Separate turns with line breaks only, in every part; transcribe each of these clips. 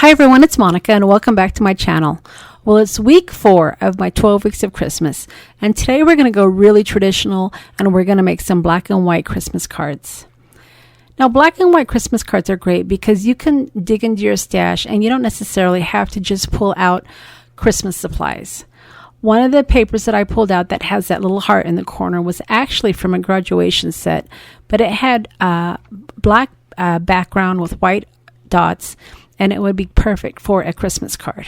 Hi everyone, it's Monica and welcome back to my channel. Well, it's week 4 of my 12 weeks of Christmas, and today we're going to go really traditional and we're going to make some black and white Christmas cards. Now, black and white Christmas cards are great because you can dig into your stash and you don't necessarily have to just pull out Christmas supplies. One of the papers that I pulled out that has that little heart in the corner was actually from a graduation set, but it had a black background with white dots, and it would be perfect for a Christmas card.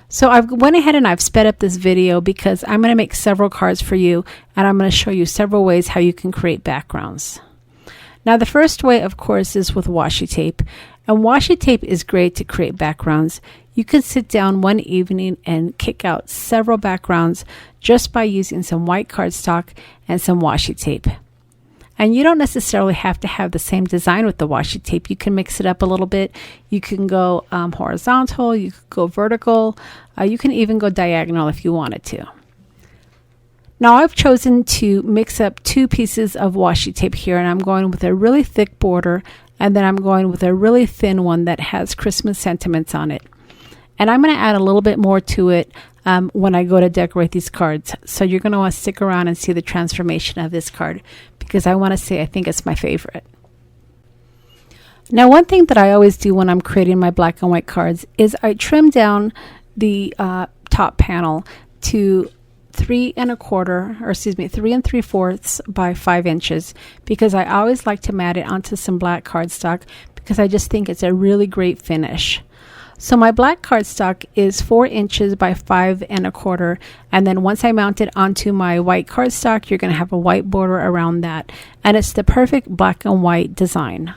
So I've went ahead and I've sped up this video because I'm going to make several cards for you, and I'm going to show you several ways how you can create backgrounds. Now, the first way, of course, is with washi tape, and washi tape is great to create backgrounds. You can sit down one evening and kick out several backgrounds just by using some white cardstock and some washi tape. And you don't necessarily have to have the same design with the washi tape. You can mix it up a little bit. You can go horizontal, you can go vertical, you can even go diagonal if you wanted to. Now, I've chosen to mix up 2 pieces of washi tape here, and I'm going with a really thick border, and then I'm going with a really thin one that has Christmas sentiments on it. And I'm going to add a little bit more to it when I go to decorate these cards. So you're going to want to stick around and see the transformation of this card, because I want to say I think it's my favorite. Now, one thing that I always do when I'm creating my black and white cards is I trim down the top panel to 3 3/4 by 5 inches, because I always like to mat it onto some black cardstock because I just think it's a really great finish. So my black cardstock is 4 inches by 5 1/4, and then once I mount it onto my white cardstock, you're going to have a white border around that, and it's the perfect black and white design.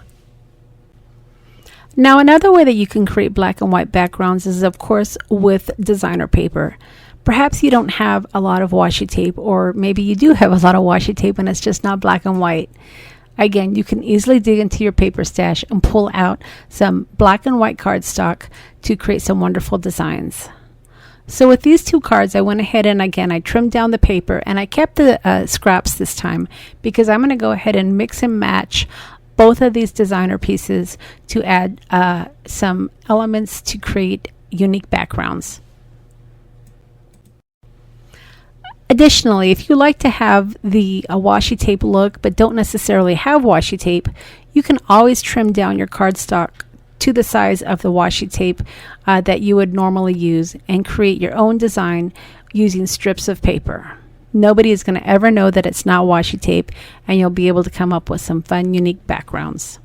Now, another way that you can create black and white backgrounds is, of course, with designer paper. Perhaps you don't have a lot of washi tape, or maybe you do have a lot of washi tape and it's just not black and white. Again, you can easily dig into your paper stash and pull out some black and white cardstock to create some wonderful designs. So with these 2 cards, I went ahead and again, I trimmed down the paper, and I kept the scraps this time because I'm going to go ahead and mix and match both of these designer pieces to add some elements to create unique backgrounds. Additionally, if you like to have the washi tape look but don't necessarily have washi tape, you can always trim down your cardstock to the size of the washi tape that you would normally use and create your own design using strips of paper. Nobody is going to ever know that it's not washi tape, and you'll be able to come up with some fun, unique backgrounds.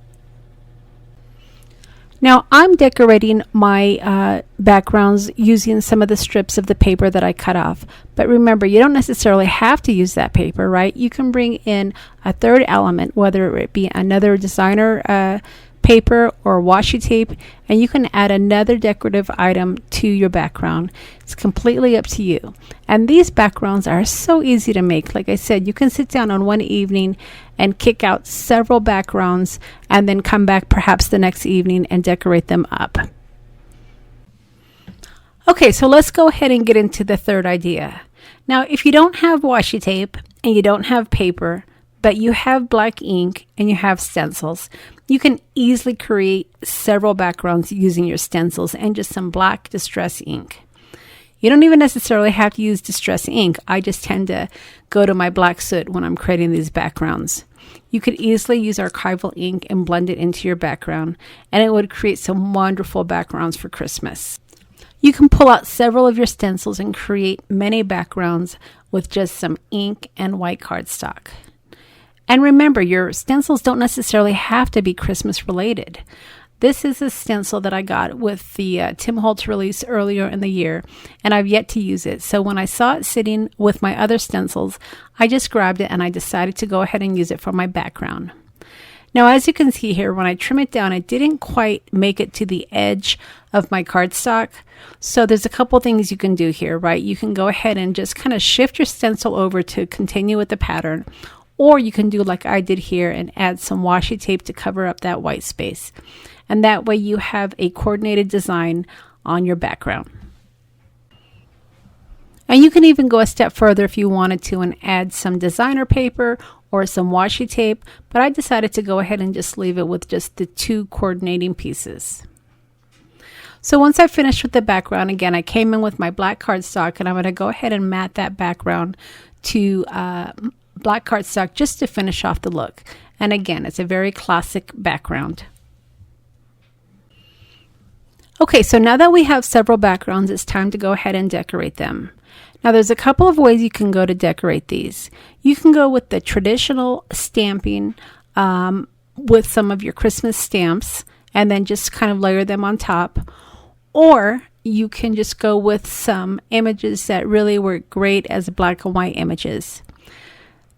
Now, I'm decorating my backgrounds using some of the strips of the paper that I cut off. But remember, you don't necessarily have to use that paper, right? You can bring in a third element, whether it be another designer paper or washi tape, and you can add another decorative item to your background. It's completely up to you. And these backgrounds are so easy to make. Like I said, you can sit down on one evening and kick out several backgrounds and then come back perhaps the next evening and decorate them up. Okay, so let's go ahead and get into the third idea. Now, if you don't have washi tape and you don't have paper, but you have black ink and you have stencils, you can easily create several backgrounds using your stencils and just some black distress ink. You don't even necessarily have to use distress ink. I just tend to go to my black soot when I'm creating these backgrounds. You could easily use archival ink and blend it into your background, and it would create some wonderful backgrounds for Christmas. You can pull out several of your stencils and create many backgrounds with just some ink and white cardstock. And remember, your stencils don't necessarily have to be Christmas related. This is a stencil that I got with the Tim Holtz release earlier in the year, and I've yet to use it. So when I saw it sitting with my other stencils, I just grabbed it and I decided to go ahead and use it for my background. Now, as you can see here, when I trim it down, it didn't quite make it to the edge of my cardstock. So there's a couple things you can do here, right? You can go ahead and just kind of shift your stencil over to continue with the pattern, or you can do like I did here and add some washi tape to cover up that white space. And that way you have a coordinated design on your background. And you can even go a step further if you wanted to and add some designer paper or some washi tape, but I decided to go ahead and just leave it with just the 2 coordinating pieces. So once I finished with the background, again, I came in with my black cardstock, and I'm going to go ahead and mat that background to black cardstock just to finish off the look. And again, it's a very classic background. Okay, so now that we have several backgrounds, it's time to go ahead and decorate them. Now there's a couple of ways you can go to decorate these. You can go with the traditional stamping with some of your Christmas stamps and then just kind of layer them on top. Or you can just go with some images that really work great as black and white images.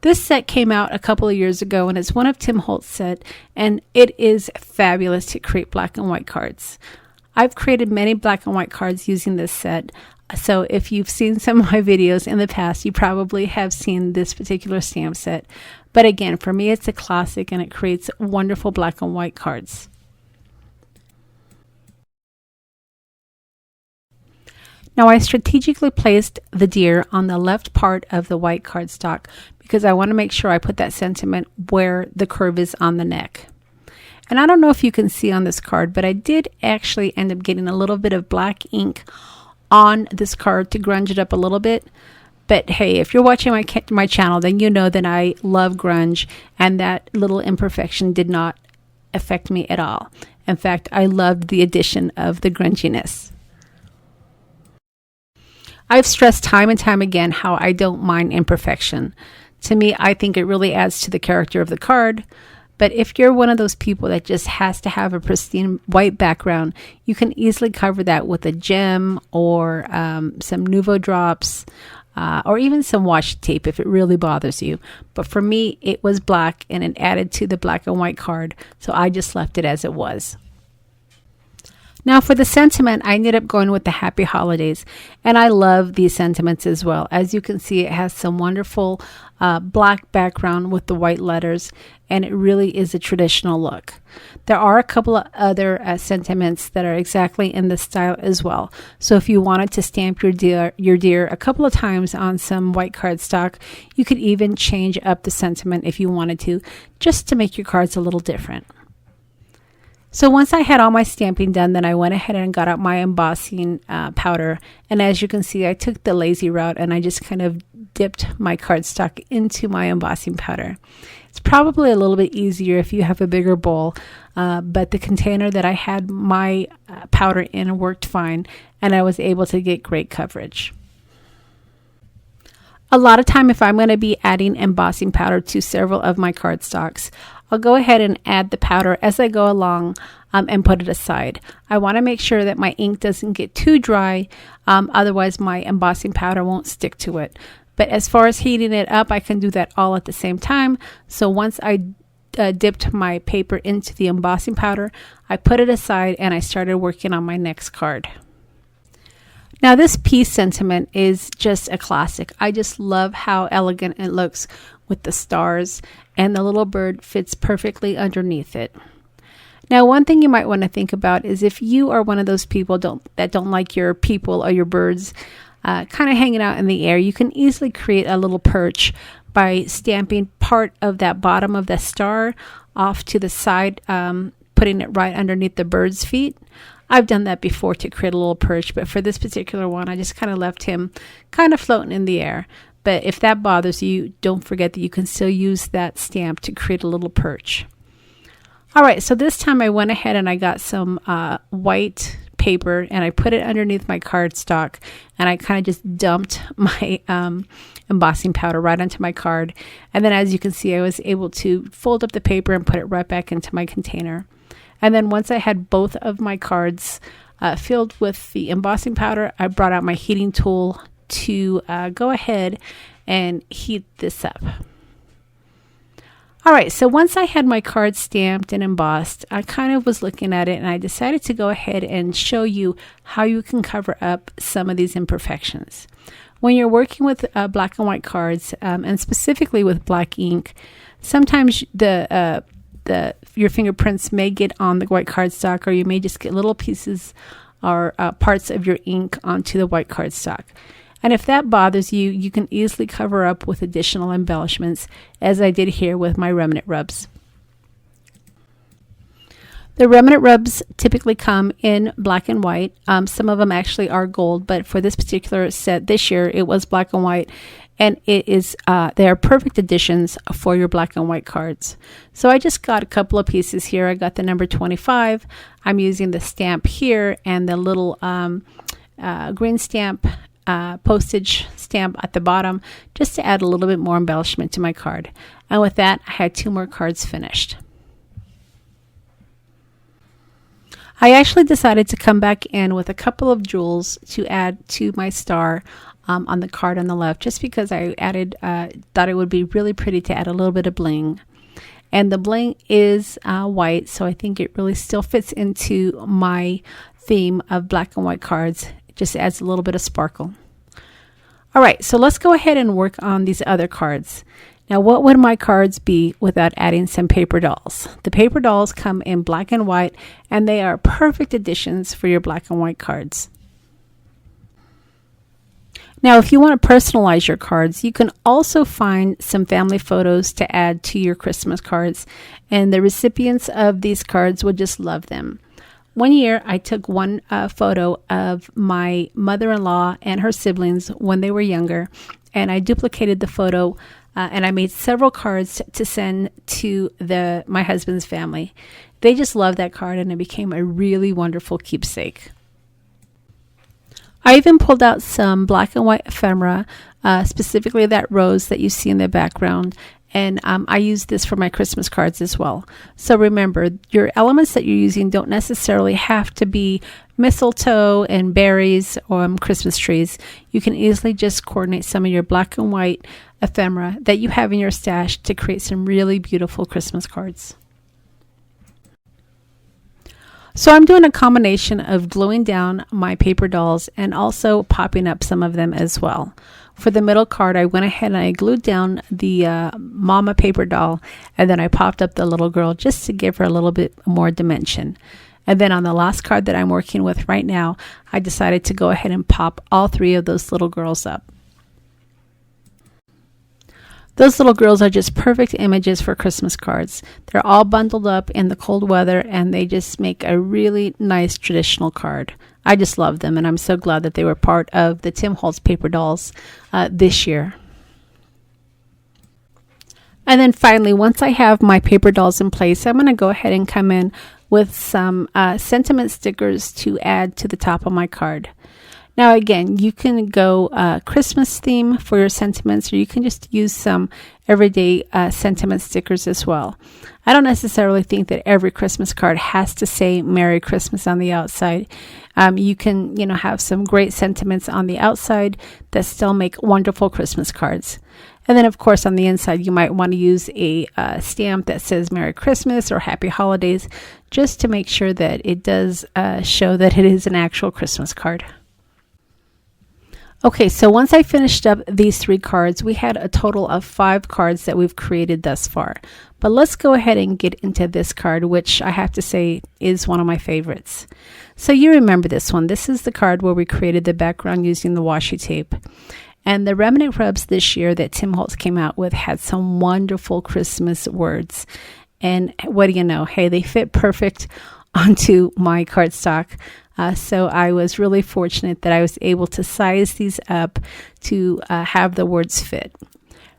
This set came out a couple of years ago, and it's one of Tim Holtz's set, and it is fabulous to create black and white cards. I've created many black and white cards using this set, so if you've seen some of my videos in the past, you probably have seen this particular stamp set. But again, for me, it's a classic, and it creates wonderful black and white cards. Now I strategically placed the deer on the left part of the white cardstock because I want to make sure I put that sentiment where the curve is on the neck. And I don't know if you can see on this card, but I did actually end up getting a little bit of black ink on this card to grunge it up a little bit. But hey, if you're watching my channel, then you know that I love grunge, and that little imperfection did not affect me at all. In fact, I loved the addition of the grunginess. I've stressed time and time again how I don't mind imperfection. To me, I think it really adds to the character of the card. But if you're one of those people that just has to have a pristine white background, you can easily cover that with a gem or some Nuvo drops or even some washi tape if it really bothers you. But for me, it was black and it added to the black and white card, so I just left it as it was. Now for the sentiment, I ended up going with the Happy Holidays, and I love these sentiments as well. As you can see, it has some wonderful black background with the white letters, and it really is a traditional look. There are a couple of other sentiments that are exactly in this style as well. So if you wanted to stamp your deer a couple of times on some white cardstock, you could even change up the sentiment if you wanted to, just to make your cards a little different. So once I had all my stamping done, then I went ahead and got out my embossing powder. And as you can see, I took the lazy route and I just kind of dipped my cardstock into my embossing powder. It's probably a little bit easier if you have a bigger bowl, but the container that I had my powder in worked fine, and I was able to get great coverage. A lot of time, if I'm going to be adding embossing powder to several of my cardstocks, I'll go ahead and add the powder as I go along and put it aside. I want to make sure that my ink doesn't get too dry, otherwise my embossing powder won't stick to it. But as far as heating it up, I can do that all at the same time. So once I dipped my paper into the embossing powder, I put it aside and I started working on my next card. Now this peace sentiment is just a classic. I just love how elegant it looks with the stars, and the little bird fits perfectly underneath it. Now one thing you might want to think about is if you are one of those people that don't like your people or your birds kind of hanging out in the air, you can easily create a little perch by stamping part of that bottom of the star off to the side, putting it right underneath the bird's feet. I've done that before to create a little perch, but for this particular one, I just kind of left him kind of floating in the air. But if that bothers you, don't forget that you can still use that stamp to create a little perch. All right, so this time I went ahead and I got some white paper and I put it underneath my cardstock, and I kind of just dumped my embossing powder right onto my card. And then as you can see, I was able to fold up the paper and put it right back into my container. And then once I had both of my cards filled with the embossing powder, I brought out my heating tool to go ahead and heat this up. All right, so once I had my card stamped and embossed, I kind of was looking at it and I decided to go ahead and show you how you can cover up some of these imperfections. When you're working with black and white cards, and specifically with black ink, sometimes your fingerprints may get on the white cardstock, or you may just get little pieces or parts of your ink onto the white cardstock. And if that bothers you, you can easily cover up with additional embellishments, as I did here with my remnant rubs. The remnant rubs typically come in black and white. Some of them actually are gold, but for this particular set this year, it was black and white, and it is they are perfect additions for your black and white cards. So I just got a couple of pieces here. I got the number 25. I'm using the stamp here and the little green stamp postage stamp at the bottom, just to add a little bit more embellishment to my card. And with that, I had 2 more cards finished. I actually decided to come back in with a couple of jewels to add to my star on the card on the left, just because I added, thought it would be really pretty to add a little bit of bling. And the bling is white, so I think it really still fits into my theme of black and white cards. It just adds a little bit of sparkle. All right, so let's go ahead and work on these other cards. Now, what would my cards be without adding some paper dolls? The paper dolls come in black and white, and they are perfect additions for your black and white cards. Now, if you want to personalize your cards, you can also find some family photos to add to your Christmas cards, and the recipients of these cards would just love them. One year, I took one photo of my mother-in-law and her siblings when they were younger, and I duplicated the photo and I made several cards to send to my husband's family. They just loved that card, and it became a really wonderful keepsake. I even pulled out some black and white ephemera, specifically that rose that you see in the background, and I used this for my Christmas cards as well. So remember, your elements that you're using don't necessarily have to be mistletoe and berries or Christmas trees. You can easily just coordinate some of your black and white ephemera that you have in your stash to create some really beautiful Christmas cards. So I'm doing a combination of gluing down my paper dolls and also popping up some of them as well. For the middle card, I went ahead and I glued down the mama paper doll, and then I popped up the little girl just to give her a little bit more dimension. And then on the last card that I'm working with right now, I decided to go ahead and pop all 3 of those little girls up. Those little girls are just perfect images for Christmas cards. They're all bundled up in the cold weather, and they just make a really nice traditional card. I just love them, and I'm so glad that they were part of the Tim Holtz paper dolls this year. And then finally, once I have my paper dolls in place, I'm going to go ahead and come in with some sentiment stickers to add to the top of my card. Now again, you can go Christmas theme for your sentiments, or you can just use some everyday sentiment stickers as well. I don't necessarily think that every Christmas card has to say Merry Christmas on the outside. You can, have some great sentiments on the outside that still make wonderful Christmas cards. And then, of course, on the inside, you might want to use a stamp that says Merry Christmas or Happy Holidays, just to make sure that it does show that it is an actual Christmas card. Okay, so once I finished up these 3 cards, we had a total of 5 cards that we've created thus far. But let's go ahead and get into this card, which I have to say is one of my favorites. So you remember this one. This is the card where we created the background using the washi tape. And the Remnant rubs this year that Tim Holtz came out with had some wonderful Christmas words. And what do you know? Hey, they fit perfect onto my cardstock. So I was really fortunate that I was able to size these up to have the words fit.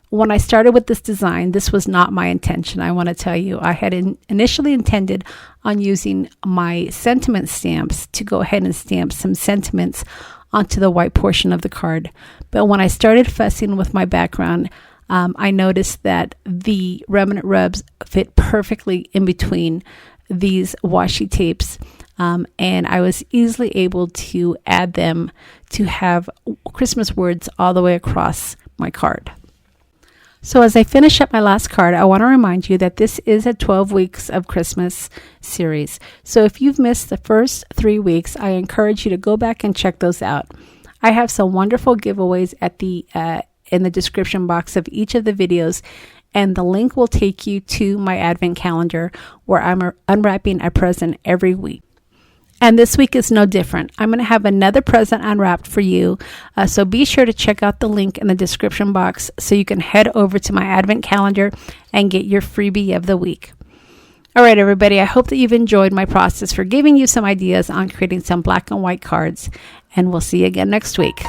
When I started with this design, this was not my intention. I want to tell you, I had initially intended on using my sentiment stamps to go ahead and stamp some sentiments onto the white portion of the card. But when I started fussing with my background, I noticed that the Remnant rubs fit perfectly in between these washi tapes. And I was easily able to add them to have Christmas words all the way across my card. So as I finish up my last card, I want to remind you that this is a 12 weeks of Christmas series. So if you've missed the first 3 weeks, I encourage you to go back and check those out. I have some wonderful giveaways at in the description box of each of the videos, and the link will take you to my advent calendar where I'm unwrapping a present every week. And this week is no different. I'm going to have another present unwrapped for you. So be sure to check out the link in the description box so you can head over to my advent calendar and get your freebie of the week. All right, everybody, I hope that you've enjoyed my process for giving you some ideas on creating some black and white cards, and we'll see you again next week.